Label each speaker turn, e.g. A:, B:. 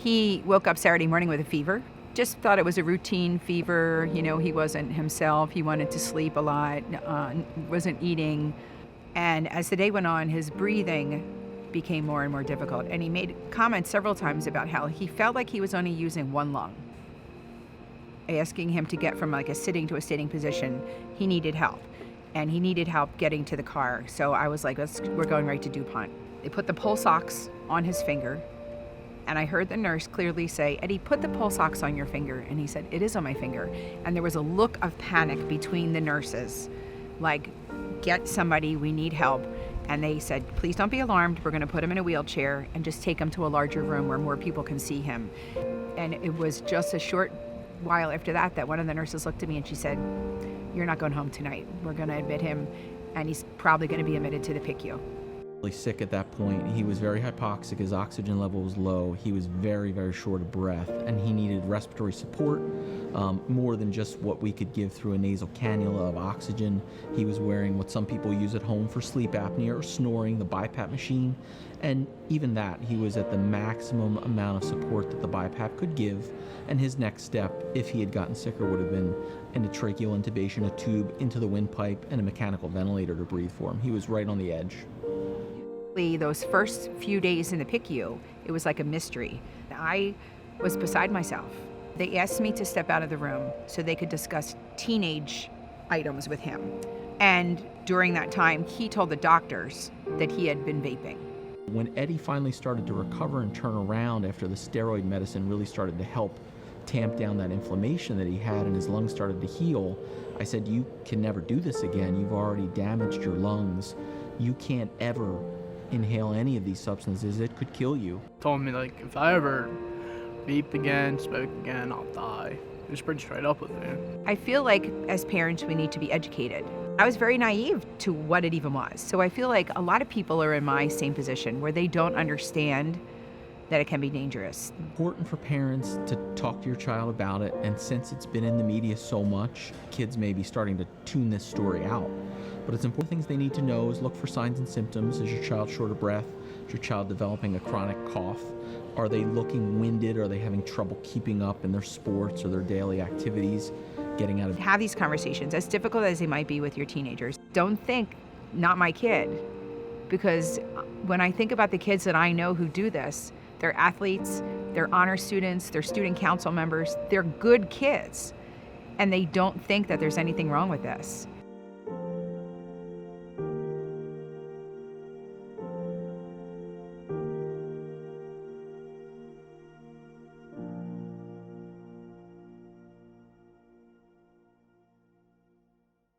A: He woke up Saturday morning with a fever. Just thought it was a routine fever. He wasn't himself. He wanted to sleep a lot, wasn't eating. And as the day went on, his breathing became more and more difficult. And he made comments several times about how he felt like he was only using one lung. Asking him to get from like a sitting to a standing position, he needed help. And he needed help getting to the car. So I was like, we're going right to DuPont. They put the pulse ox on his finger. And I heard the nurse clearly say, Eddie, put the pulse ox on your finger. And he said, it is on my finger. And there was a look of panic between the nurses, like, get somebody, we need help. And they said, please don't be alarmed. We're going to put him in a wheelchair and just take him to a larger room where more people can see him. And it was just a short while after that one of the nurses looked at me and she said, you're not going home tonight. We're going to admit him, and he's probably going to be admitted to the PICU.
B: Sick at that point. He was very hypoxic. His oxygen level was low. He was very, very short of breath, and he needed respiratory support, more than just what we could give through a nasal cannula of oxygen. He was wearing what some people use at home for sleep apnea or snoring, the BiPAP machine, and even that, he was at the maximum amount of support that the BiPAP could give, and his next step, if he had gotten sicker, would have been endotracheal intubation, a tube into the windpipe, and a mechanical ventilator to breathe for him. He was right on the edge.
A: Those first few days in the PICU, it was like a mystery. I was beside myself. They asked me to step out of the room so they could discuss teenage items with him. And during that time, he told the doctors that he had been vaping.
B: When Eddie finally started to recover and turn around after the steroid medicine really started to help tamp down that inflammation that he had and his lungs started to heal, I said, you can never do this again. You've already damaged your lungs. You can't ever inhale any of these substances. It could kill you.
C: Told me, like, if I ever vape again, smoke again, I'll die. He was pretty straight up with me.
A: I feel like as parents, we need to be educated. I was very naive to what it even was. So I feel like a lot of people are in my same position where they don't understand that it can be dangerous.
B: Important for parents to talk to your child about it, and since it's been in the media so much, kids may be starting to tune this story out. But it's important things they need to know is look for signs and symptoms. Is your child short of breath? Is your child developing a chronic cough? Are they looking winded? Are they having trouble keeping up in their sports or their daily activities? Getting out of...
A: Have these conversations, as difficult as they might be with your teenagers. Don't think, not my kid. Because when I think about the kids that I know who do this, they're athletes, they're honor students, they're student council members, they're good kids. And they don't think that there's anything wrong with this.